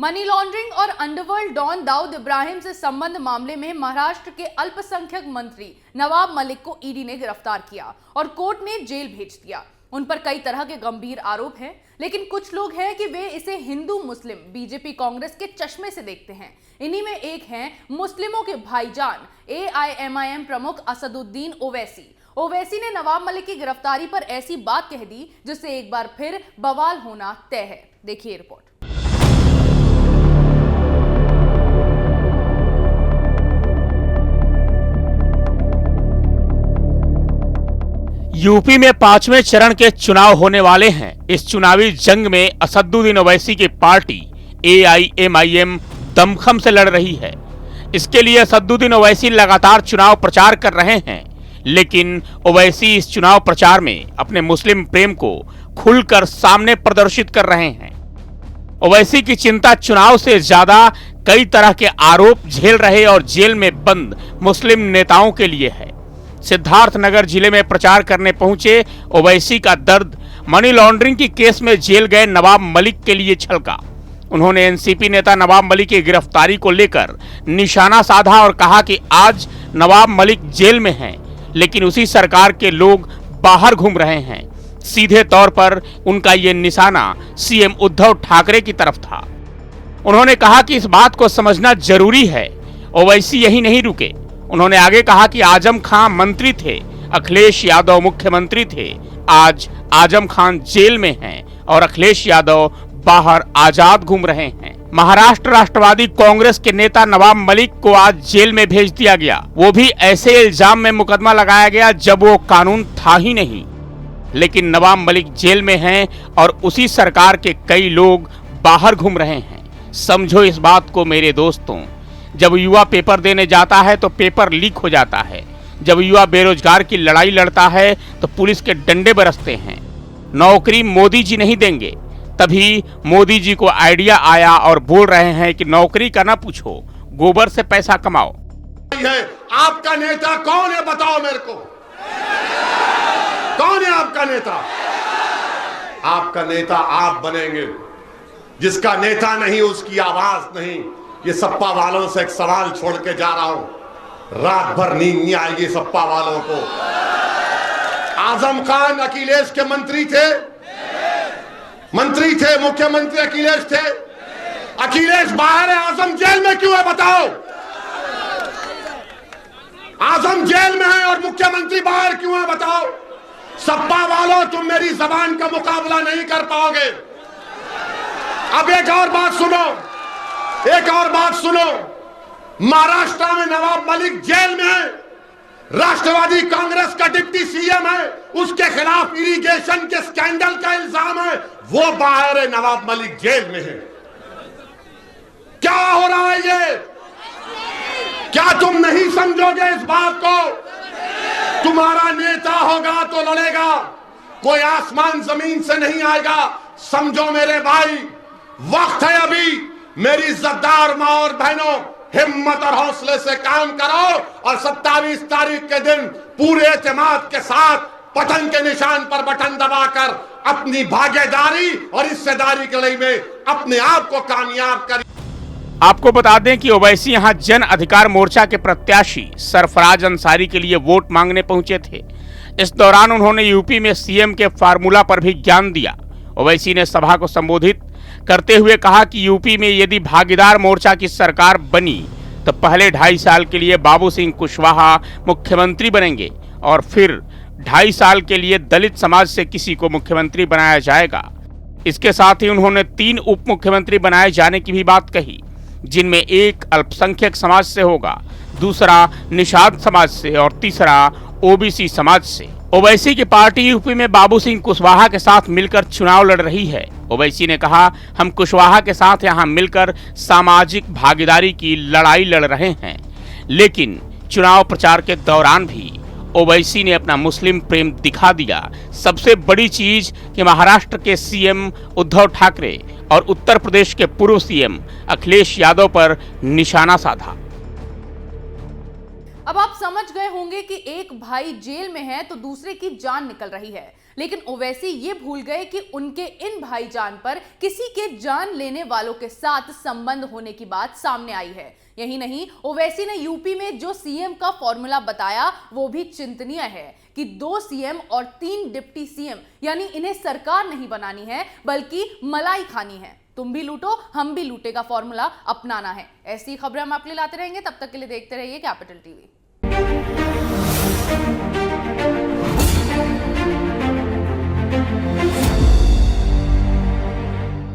Money laundering और underworld don Dawood Ibrahim से संबंध मामले में महाराष्ट्र के अल्पसंख्यक मंत्री नवाब मलिक को ईडी ने गिरफ्तार किया और कोर्ट में जेल भेज दिया। उन पर कई तरह के गंभीर आरोप हैं, लेकिन कुछ लोग हैं कि वे इसे हिंदू मुस्लिम बीजेपी कांग्रेस के चश्मे से देखते हैं। इन्हीं में एक हैं मुस्लिमों के भाईजान AIMIM प्रमुख असदुद्दीन ओवैसी ने नवाब मलिक की गिरफ्तारी पर ऐसी बात कह दी जिससे एक बार फिर बवाल होना तय है। देखिए रिपोर्ट। यूपी में 5वें चरण के चुनाव होने वाले हैं। इस चुनावी जंग में असदुद्दीन ओवैसी की पार्टी AIMIM दमखम से लड़ रही है। इसके लिए असदुद्दीन ओवैसी लगातार चुनाव प्रचार कर रहे हैं, लेकिन ओवैसी इस चुनाव प्रचार में अपने मुस्लिम प्रेम को खुलकर सामने प्रदर्शित कर रहे हैं। ओवैसी की चिंता चुनाव से ज्यादा कई तरह के आरोप झेल रहे और जेल में बंद मुस्लिम नेताओं के लिए है। सिद्धार्थनगर जिले में प्रचार करने पहुंचे ओवैसी का दर्द मनी लॉन्ड्रिंग की केस में जेल गए नवाब मलिक के लिए छलका। उन्होंने एनसीपी नेता नवाब मलिक की गिरफ्तारी को लेकर निशाना साधा और कहा कि आज नवाब मलिक जेल में हैं, लेकिन उसी सरकार के लोग बाहर घूम रहे हैं। सीधे तौर पर उनका ये निशाना CM उद्धव ठाकरे की तरफ था। उन्होंने कहा कि इस बात को समझना जरूरी है। ओवैसी यही नहीं रुके। उन्होंने आगे कहा कि आजम खान मंत्री थे, अखिलेश यादव मुख्यमंत्री थे। आज आजम खान जेल में हैं और अखिलेश यादव बाहर आजाद घूम रहे हैं। महाराष्ट्र राष्ट्रवादी कांग्रेस के नेता नवाब मलिक को आज जेल में भेज दिया गया। वो भी ऐसे इल्जाम में मुकदमा लगाया गया जब वो कानून था ही नहीं। लेकिन नवाब मलिक जेल में हैं और उसी सरकार के कई लोग बाहर घूम रहे हैं। समझो इस बात को मेरे दोस्तों। जब युवा पेपर देने जाता है तो पेपर लीक हो जाता है। जब युवा बेरोजगार की लड़ाई लड़ता है तो पुलिस के डंडे बरसते हैं। नौकरी मोदी जी नहीं देंगे। तभी मोदी जी को आइडिया आया और बोल रहे हैं कि नौकरी का ना पूछो, गोबर से पैसा कमाओ। आपका नेता कौन है बताओ मेरे को, कौन है आपका नेता? आपका नेता आप बनेंगे। जिसका नेता नहीं उसकी आवाज नहीं। ये सपा वालों से एक सवाल छोड़ के जा रहा हूं। रात भर नींद नहीं आएगी सपा वालों को। आजम खान अखिलेश के मंत्री थे, मुख्यमंत्री अखिलेश थे। अखिलेश बाहर है, आजम जेल में क्यों है बताओ? आजम जेल में है और मुख्यमंत्री बाहर क्यों है बताओ? सपा वालों तुम मेरी जबान का मुकाबला नहीं कर पाओगे। अब एक और बात सुनो, महाराष्ट्र में नवाब मलिक जेल में है। राष्ट्रवादी कांग्रेस का डिप्टी CM है, उसके खिलाफ इरिगेशन के स्कैंडल का इल्जाम है, वो बाहर है, नवाब मलिक जेल में है। क्या हो रहा है ये? क्या तुम नहीं समझोगे इस बात को? तुम्हारा नेता होगा तो लड़ेगा, कोई आसमान जमीन से नहीं आएगा। समझो मेरे भाई, वक्त है अभी। मेरी इज्जतदार मां और बहनों, हिम्मत और हौसले से काम करो और 27 तारीख के दिन पूरे एतमाद के साथ पतन के निशान पर बटन दबाकर अपनी भागीदारी और हिस्सेदारी के लिए में अपने आप को कामयाब करिए। आपको बता दें कि ओवैसी यहां जन अधिकार मोर्चा के प्रत्याशी सरफराज अंसारी के लिए वोट मांगने पहुंचे थे। इस दौरान उन्होंने यूपी में CM के फार्मूला पर भी ज्ञान दिया। ओवैसी ने सभा को संबोधित करते हुए कहा कि यूपी में यदि भागीदार मोर्चा की सरकार बनी तो पहले 2.5 साल के लिए बाबू सिंह कुशवाहा मुख्यमंत्री बनेंगे और फिर 2.5 साल के लिए दलित समाज से किसी को मुख्यमंत्री बनाया जाएगा। इसके साथ ही उन्होंने 3 उप मुख्यमंत्री बनाए जाने की भी बात कही, जिनमें एक अल्पसंख्यक समाज से होगा, दूसरा निषाद समाज से और तीसरा OBC समाज से। ओवैसी की पार्टी यूपी में बाबू सिंह कुशवाहा के साथ मिलकर चुनाव लड़ रही है। ओवैसी ने कहा, हम कुशवाहा के साथ यहां मिलकर सामाजिक भागीदारी की लड़ाई लड़ रहे हैं। लेकिन चुनाव प्रचार के दौरान भी ओवैसी ने अपना मुस्लिम प्रेम दिखा दिया। सबसे बड़ी चीज कि महाराष्ट्र के CM उद्धव ठाकरे और उत्तर प्रदेश के पूर्व CM अखिलेश यादव पर निशाना साधा। अब आप समझ गए होंगे कि एक भाई जेल में है तो दूसरे की जान निकल रही है, लेकिन ओवैसी ये भूल गए कि उनके इन भाईजान पर किसी के जान लेने वालों के साथ संबंध होने की बात सामने आई है। यही नहीं, ओवैसी ने यूपी में जो सीएम का फॉर्मूला बताया वो भी चिंतनीय है कि 2 सीएम और 3 डिप्टी सीएम, यानी इन्हें सरकार नहीं बनानी है बल्कि मलाई खानी है। तुम भी लूटो हम भी लूटे का फॉर्मूला अपनाना है। ऐसी खबरें हम आपके लिए लाते रहेंगे, तब तक के लिए देखते रहिए कैपिटल टीवी।